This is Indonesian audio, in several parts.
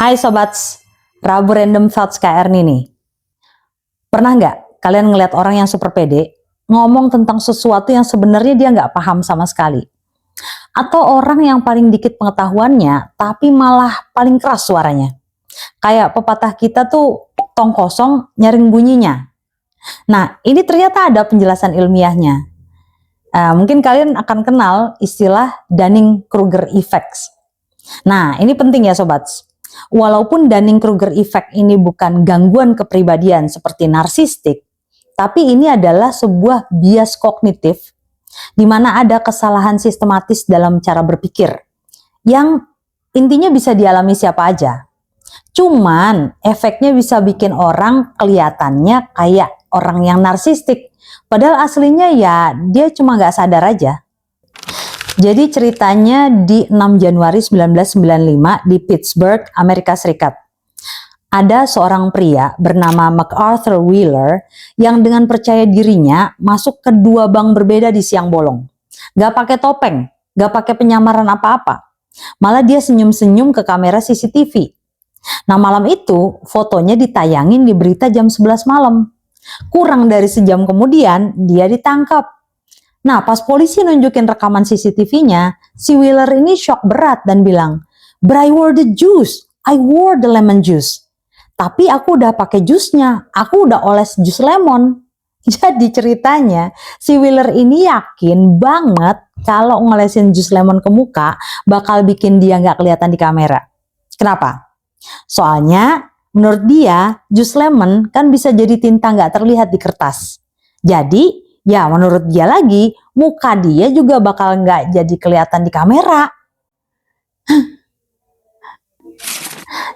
Hai Sobat, Rabu Random Thoughts KR nih. Pernah nggak kalian ngeliat orang yang super pede, ngomong tentang sesuatu yang sebenarnya dia nggak paham sama sekali? Atau orang yang paling dikit pengetahuannya, tapi malah paling keras suaranya? Kayak pepatah kita tuh, tong kosong nyaring bunyinya. Nah, ini ternyata ada penjelasan ilmiahnya. Mungkin kalian akan kenal istilah Dunning-Kruger Effect. Nah, ini penting ya Sobat. Walaupun Dunning-Kruger Effect ini bukan gangguan kepribadian seperti narsistik, tapi ini adalah sebuah bias kognitif di mana ada kesalahan sistematis dalam cara berpikir yang intinya bisa dialami siapa aja. Cuman efeknya bisa bikin orang kelihatannya kayak orang yang narsistik, padahal aslinya ya dia cuma nggak sadar aja. Jadi ceritanya di 6 Januari 1995 di Pittsburgh, Amerika Serikat. Ada seorang pria bernama MacArthur Wheeler yang dengan percaya dirinya masuk ke dua bank berbeda di siang bolong. Gak pakai topeng, gak pakai penyamaran apa-apa. Malah dia senyum-senyum ke kamera CCTV. Nah malam itu fotonya ditayangin di berita jam 11 malam. Kurang dari sejam kemudian dia ditangkap. Nah, pas polisi nunjukin rekaman CCTV-nya, si Wheeler ini shock berat dan bilang, "But I wore the juice, I wore the lemon juice." Tapi aku udah pakai jusnya, aku udah oles jus lemon. Jadi ceritanya, si Wheeler ini yakin banget kalau ngolesin jus lemon ke muka bakal bikin dia nggak kelihatan di kamera. Kenapa? Soalnya menurut dia, jus lemon kan bisa jadi tinta nggak terlihat di kertas. Jadi, ya menurut dia lagi, muka dia juga bakal nggak jadi kelihatan di kamera.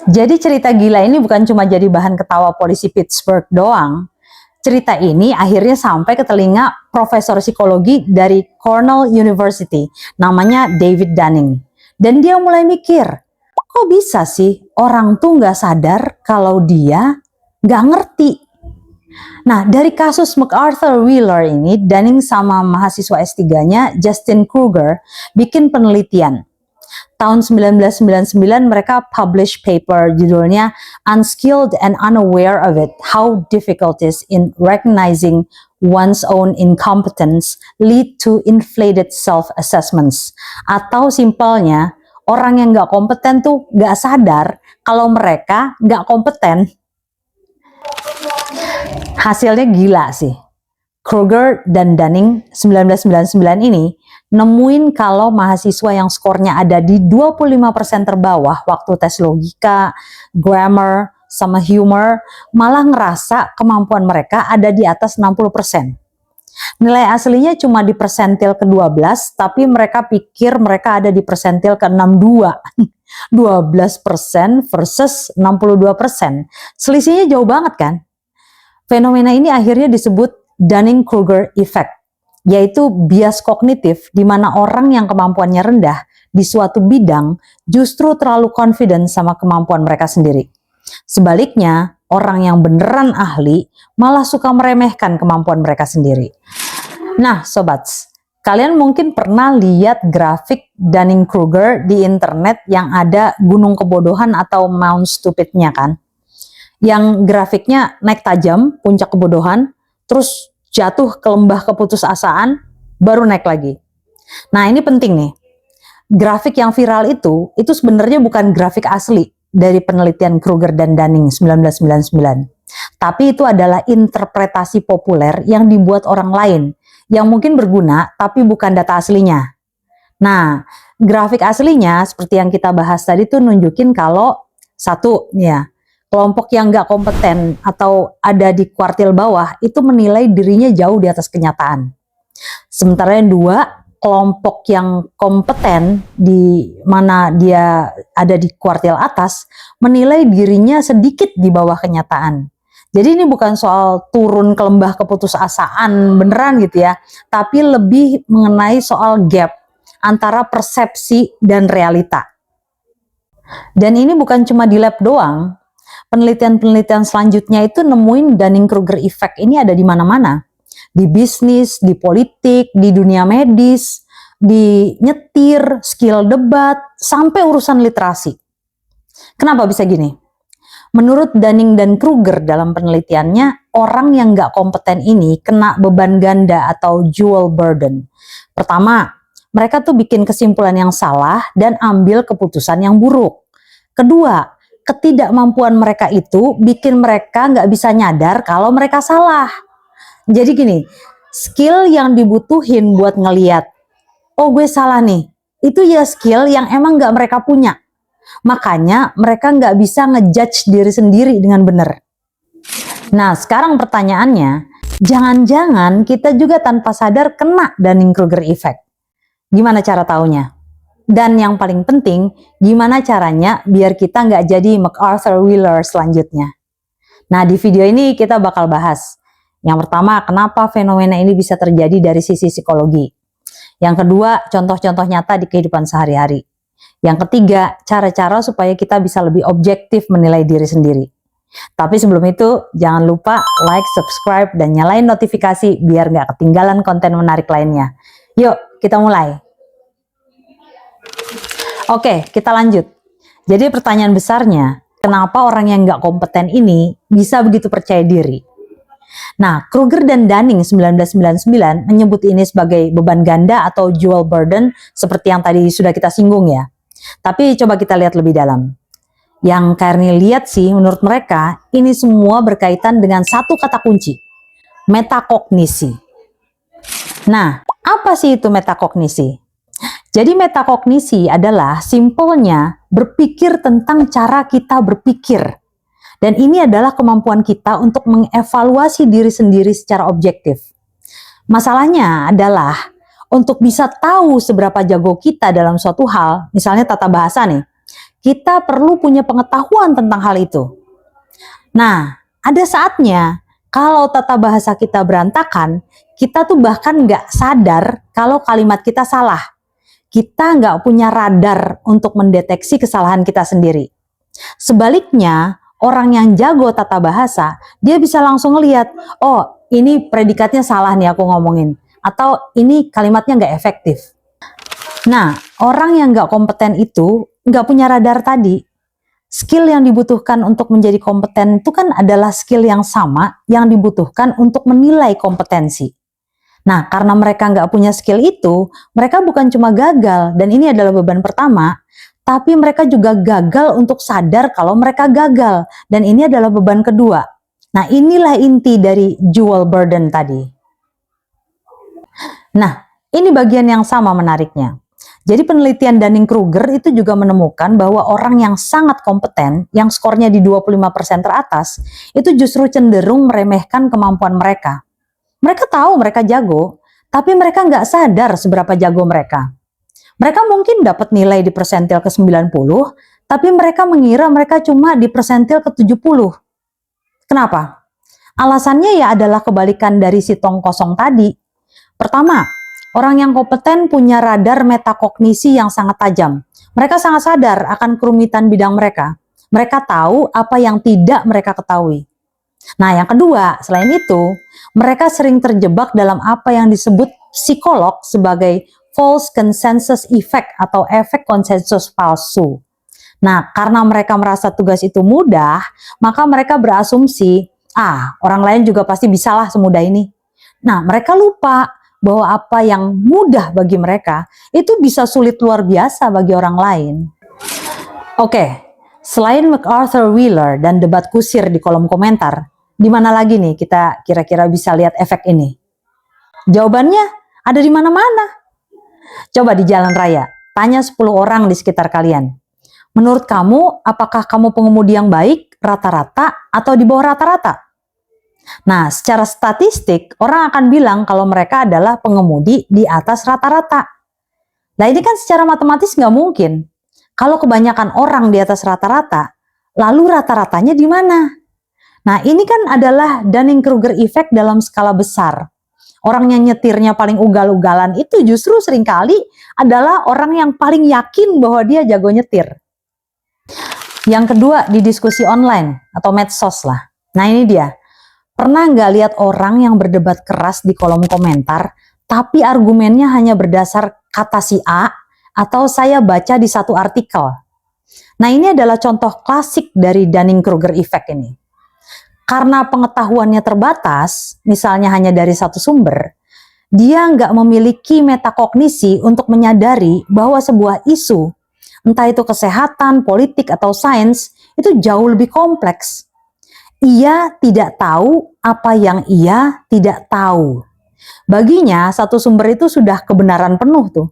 Jadi cerita gila ini bukan cuma jadi bahan ketawa polisi Pittsburgh doang. Cerita ini akhirnya sampai ke telinga profesor psikologi dari Cornell University, namanya David Dunning. Dan dia mulai mikir, kok bisa sih orang tuh nggak sadar kalau dia nggak ngerti. Nah, dari kasus MacArthur Wheeler ini, Dunning sama mahasiswa S3-nya Justin Kruger bikin penelitian. Tahun 1999 mereka publish paper judulnya Unskilled and Unaware of It, How Difficulties in Recognizing One's Own Incompetence Lead to Inflated Self-Assessments. Atau simpelnya, orang yang nggak kompeten tuh nggak sadar kalau mereka nggak kompeten. Hasilnya gila sih. Kruger dan Dunning 1999 ini nemuin kalau mahasiswa yang skornya ada di 25% terbawah waktu tes logika, grammar, sama humor malah ngerasa kemampuan mereka ada di atas 60%. Nilai aslinya cuma di persentil ke-12, tapi mereka pikir mereka ada di persentil ke-62. 12% versus 62%. Selisihnya jauh banget kan? Fenomena ini akhirnya disebut Dunning-Kruger Effect, yaitu bias kognitif di mana orang yang kemampuannya rendah di suatu bidang justru terlalu confident sama kemampuan mereka sendiri. Sebaliknya, orang yang beneran ahli malah suka meremehkan kemampuan mereka sendiri. Nah, Sobat, kalian mungkin pernah lihat grafik Dunning-Kruger di internet yang ada gunung kebodohan atau Mount Stupid-nya kan? Yang grafiknya naik tajam, puncak kebodohan, terus jatuh ke lembah keputusasaan, baru naik lagi. Nah ini penting nih, grafik yang viral itu sebenarnya bukan grafik asli dari penelitian Kruger dan Dunning 1999. Tapi itu adalah interpretasi populer yang dibuat orang lain, yang mungkin berguna tapi bukan data aslinya. Nah, grafik aslinya seperti yang kita bahas tadi tuh nunjukin kalau satu, ya, kelompok yang nggak kompeten atau ada di kuartil bawah itu menilai dirinya jauh di atas kenyataan. Sementara yang dua, kelompok yang kompeten di mana dia ada di kuartil atas menilai dirinya sedikit di bawah kenyataan. Jadi ini bukan soal turun ke lembah keputusasaan beneran gitu ya, tapi lebih mengenai soal gap antara persepsi dan realita. Dan ini bukan cuma di lab doang. Penelitian-penelitian selanjutnya itu nemuin Dunning-Kruger Effect ini ada di mana-mana. Di bisnis, di politik, di dunia medis, di nyetir, skill debat, sampai urusan literasi. Kenapa bisa gini? Menurut Dunning dan Kruger dalam penelitiannya, orang yang nggak kompeten ini kena beban ganda atau dual burden. Pertama, mereka tuh bikin kesimpulan yang salah dan ambil keputusan yang buruk. Kedua, ketidakmampuan mereka itu bikin mereka nggak bisa nyadar kalau mereka salah. Jadi gini, skill yang dibutuhin buat ngeliat, oh gue salah nih, itu ya skill yang emang nggak mereka punya. Makanya mereka nggak bisa ngejudge diri sendiri dengan benar. Nah, sekarang pertanyaannya, jangan-jangan kita juga tanpa sadar kena Dunning-Kruger effect. Gimana cara taunya? Dan yang paling penting, gimana caranya biar kita nggak jadi MacArthur Wheeler selanjutnya? Nah, di video ini kita bakal bahas. Yang pertama, kenapa fenomena ini bisa terjadi dari sisi psikologi. Yang kedua, contoh-contoh nyata di kehidupan sehari-hari. Yang ketiga, cara-cara supaya kita bisa lebih objektif menilai diri sendiri. Tapi sebelum itu, jangan lupa like, subscribe, dan nyalain notifikasi biar nggak ketinggalan konten menarik lainnya. Yuk, kita mulai. Oke, kita lanjut. Jadi pertanyaan besarnya, kenapa orang yang nggak kompeten ini bisa begitu percaya diri? Nah, Kruger dan Dunning 1999 menyebut ini sebagai beban ganda atau dual burden seperti yang tadi sudah kita singgung ya. Tapi coba kita lihat lebih dalam. Yang Kearney lihat sih, menurut mereka, ini semua berkaitan dengan satu kata kunci, metakognisi. Nah, apa sih itu metakognisi? Jadi metakognisi adalah simpelnya berpikir tentang cara kita berpikir. Dan ini adalah kemampuan kita untuk mengevaluasi diri sendiri secara objektif. Masalahnya adalah untuk bisa tahu seberapa jago kita dalam suatu hal, misalnya tata bahasa nih, kita perlu punya pengetahuan tentang hal itu. Nah, ada saatnya kalau tata bahasa kita berantakan, kita tuh bahkan nggak sadar kalau kalimat kita salah. Kita nggak punya radar untuk mendeteksi kesalahan kita sendiri. Sebaliknya, orang yang jago tata bahasa, dia bisa langsung ngelihat, oh ini predikatnya salah nih aku ngomongin. Atau ini kalimatnya nggak efektif. Nah, orang yang nggak kompeten itu nggak punya radar tadi. Skill yang dibutuhkan untuk menjadi kompeten itu kan adalah skill yang sama yang dibutuhkan untuk menilai kompetensi. Nah, karena mereka nggak punya skill itu, mereka bukan cuma gagal, dan ini adalah beban pertama, tapi mereka juga gagal untuk sadar kalau mereka gagal, dan ini adalah beban kedua. Nah, inilah inti dari dual burden tadi. Nah, ini bagian yang sama menariknya. Jadi penelitian Dunning-Kruger itu juga menemukan bahwa orang yang sangat kompeten, yang skornya di 25% teratas, itu justru cenderung meremehkan kemampuan mereka. Mereka tahu mereka jago, tapi mereka nggak sadar seberapa jago mereka. Mereka mungkin dapat nilai di persentil ke 90, tapi mereka mengira mereka cuma di persentil ke 70. Kenapa? Alasannya ya adalah kebalikan dari si tong kosong tadi. Pertama, orang yang kompeten punya radar metakognisi yang sangat tajam. Mereka sangat sadar akan kerumitan bidang mereka. Mereka tahu apa yang tidak mereka ketahui. Nah, yang kedua, selain itu, mereka sering terjebak dalam apa yang disebut psikolog sebagai false consensus effect atau efek konsensus palsu. Nah, karena mereka merasa tugas itu mudah, maka mereka berasumsi, orang lain juga pasti bisalah semudah ini. Nah, mereka lupa bahwa apa yang mudah bagi mereka, itu bisa sulit luar biasa bagi orang lain. Oke, selain MacArthur Wheeler dan debat kusir di kolom komentar, di mana lagi nih kita kira-kira bisa lihat efek ini? Jawabannya ada di mana-mana. Coba di jalan raya, tanya 10 orang di sekitar kalian. Menurut kamu, apakah kamu pengemudi yang baik, rata-rata, atau di bawah rata-rata? Nah, secara statistik, orang akan bilang kalau mereka adalah pengemudi di atas rata-rata. Nah, ini kan secara matematis nggak mungkin. Kalau kebanyakan orang di atas rata-rata, lalu rata-ratanya di mana? Nah, ini kan adalah Dunning-Kruger effect dalam skala besar. Orang yang nyetirnya paling ugal-ugalan itu justru seringkali adalah orang yang paling yakin bahwa dia jago nyetir. Yang kedua, di diskusi online atau medsos lah. Nah, ini dia. Pernah nggak lihat orang yang berdebat keras di kolom komentar, tapi argumennya hanya berdasar kata si A, atau saya baca di satu artikel? Nah, ini adalah contoh klasik dari Dunning-Kruger effect ini. Karena pengetahuannya terbatas, misalnya hanya dari satu sumber, dia nggak memiliki metakognisi untuk menyadari bahwa sebuah isu, entah itu kesehatan, politik, atau sains, itu jauh lebih kompleks. Ia tidak tahu apa yang ia tidak tahu. Baginya, satu sumber itu sudah kebenaran penuh tuh.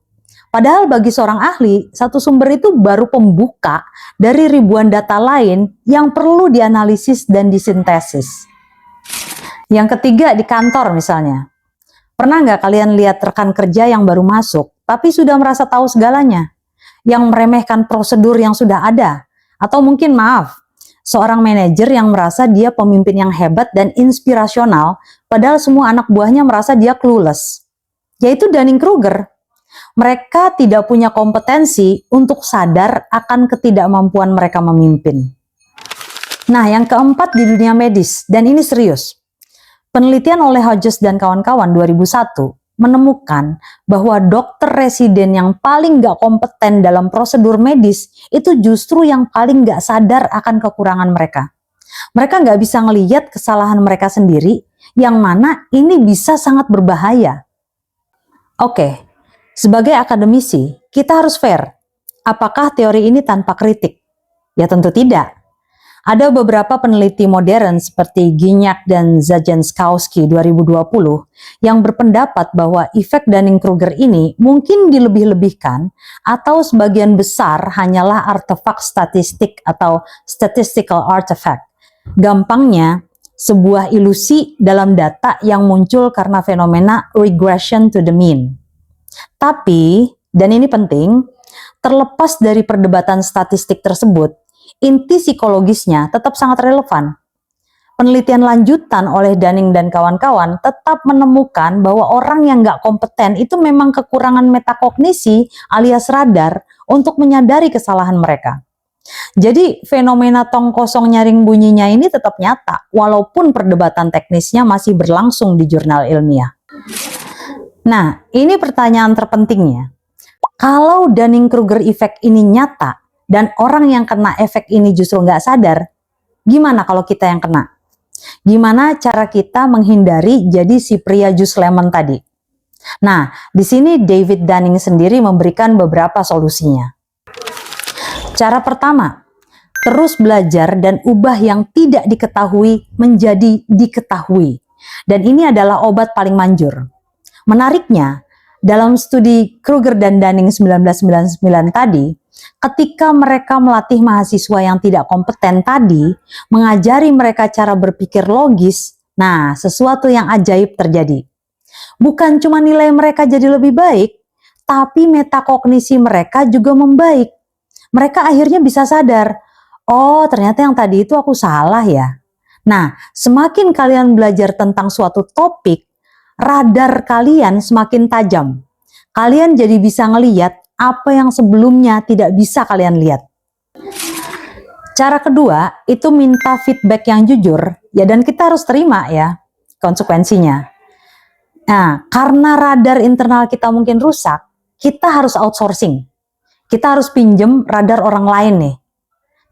Padahal bagi seorang ahli, satu sumber itu baru pembuka dari ribuan data lain yang perlu dianalisis dan disintesis. Yang ketiga, di kantor misalnya. Pernah nggak kalian lihat rekan kerja yang baru masuk, tapi sudah merasa tahu segalanya? Yang meremehkan prosedur yang sudah ada? Atau mungkin maaf, seorang manajer yang merasa dia pemimpin yang hebat dan inspirasional, padahal semua anak buahnya merasa dia clueless. Yaitu Dunning-Kruger. Mereka tidak punya kompetensi untuk sadar akan ketidakmampuan mereka memimpin. Nah, yang keempat di dunia medis, dan ini serius. Penelitian oleh Hodges dan kawan-kawan 2001 menemukan bahwa dokter residen yang paling gak kompeten dalam prosedur medis itu justru yang paling gak sadar akan kekurangan mereka. Mereka gak bisa ngelihat kesalahan mereka sendiri, yang mana ini bisa sangat berbahaya. Oke. Sebagai akademisi, kita harus fair. Apakah teori ini tanpa kritik? Ya tentu tidak. Ada beberapa peneliti modern seperti Gignac dan Zajanskowski 2020 yang berpendapat bahwa efek Dunning-Kruger ini mungkin dilebih-lebihkan atau sebagian besar hanyalah artefak statistik atau statistical artifact. Gampangnya, sebuah ilusi dalam data yang muncul karena fenomena regression to the mean. Tapi, dan ini penting, terlepas dari perdebatan statistik tersebut, inti psikologisnya tetap sangat relevan. Penelitian lanjutan oleh Dunning dan kawan-kawan tetap menemukan bahwa orang yang nggak kompeten itu memang kekurangan metakognisi alias radar untuk menyadari kesalahan mereka. Jadi fenomena tong kosong nyaring bunyinya ini tetap nyata, walaupun perdebatan teknisnya masih berlangsung di jurnal ilmiah. Nah, ini pertanyaan terpentingnya. Kalau Dunning-Kruger effect ini nyata dan orang yang kena efek ini justru nggak sadar, gimana kalau kita yang kena? Gimana cara kita menghindari jadi si pria jus lemon tadi? Nah, di sini David Dunning sendiri memberikan beberapa solusinya. Cara pertama, terus belajar dan ubah yang tidak diketahui menjadi diketahui. Dan ini adalah obat paling manjur. Menariknya, dalam studi Kruger dan Dunning 1999 tadi, ketika mereka melatih mahasiswa yang tidak kompeten tadi, mengajari mereka cara berpikir logis, nah sesuatu yang ajaib terjadi. Bukan cuma nilai mereka jadi lebih baik, tapi metakognisi mereka juga membaik. Mereka akhirnya bisa sadar, oh ternyata yang tadi itu aku salah ya. Nah, semakin kalian belajar tentang suatu topik, radar kalian semakin tajam. Kalian jadi bisa ngeliat apa yang sebelumnya tidak bisa kalian lihat. Cara kedua, itu minta feedback yang jujur, ya dan kita harus terima ya konsekuensinya. Nah, karena radar internal kita mungkin rusak, kita harus outsourcing. Kita harus pinjem radar orang lain nih.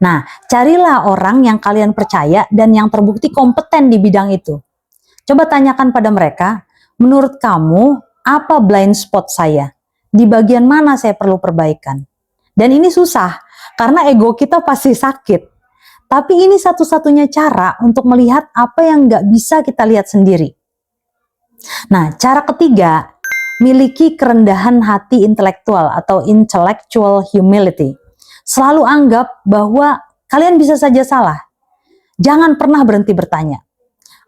Nah, carilah orang yang kalian percaya dan yang terbukti kompeten di bidang itu. Coba tanyakan pada mereka, menurut kamu apa blind spot saya? Di bagian mana saya perlu perbaikan? Dan ini susah, karena ego kita pasti sakit. Tapi ini satu-satunya cara untuk melihat apa yang nggak bisa kita lihat sendiri. Nah, cara ketiga, miliki kerendahan hati intelektual atau intellectual humility. Selalu anggap bahwa kalian bisa saja salah. Jangan pernah berhenti bertanya.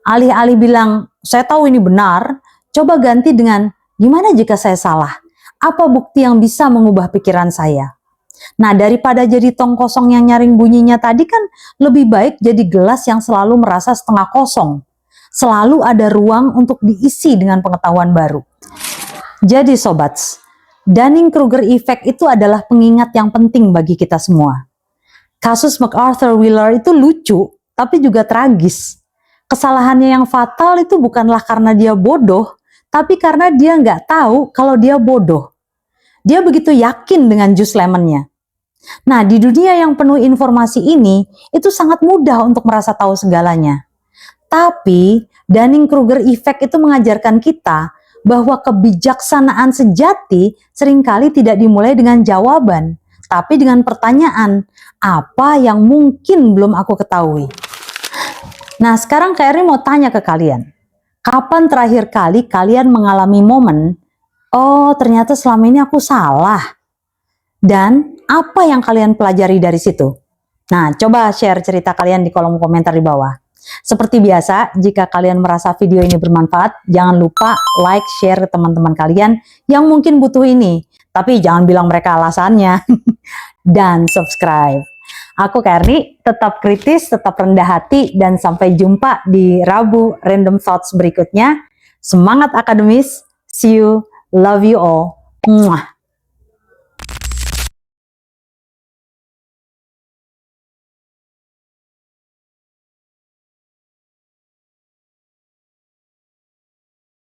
Alih-alih bilang, saya tahu ini benar, coba ganti dengan, gimana jika saya salah? Apa bukti yang bisa mengubah pikiran saya? Nah, daripada jadi tong kosong yang nyaring bunyinya tadi kan lebih baik jadi gelas yang selalu merasa setengah kosong. Selalu ada ruang untuk diisi dengan pengetahuan baru. Jadi sobats, Dunning-Kruger effect itu adalah pengingat yang penting bagi kita semua. Kasus MacArthur Wheeler itu lucu, tapi juga tragis. Kesalahannya yang fatal itu bukanlah karena dia bodoh, tapi karena dia nggak tahu kalau dia bodoh. Dia begitu yakin dengan jus lemonnya. Nah, di dunia yang penuh informasi ini, itu sangat mudah untuk merasa tahu segalanya. Tapi, Dunning-Kruger effect itu mengajarkan kita bahwa kebijaksanaan sejati seringkali tidak dimulai dengan jawaban, tapi dengan pertanyaan, apa yang mungkin belum aku ketahui? Nah, sekarang Kak Erni mau tanya ke kalian, kapan terakhir kali kalian mengalami momen, oh ternyata selama ini aku salah, dan apa yang kalian pelajari dari situ? Nah, coba share cerita kalian di kolom komentar di bawah. Seperti biasa, jika kalian merasa video ini bermanfaat, jangan lupa like, share ke teman-teman kalian yang mungkin butuh ini. Tapi jangan bilang mereka alasannya. Dan subscribe. Aku Karni, tetap kritis, tetap rendah hati, dan sampai jumpa di Rabu Random Thoughts berikutnya. Semangat akademis, see you, love you all. Mwah.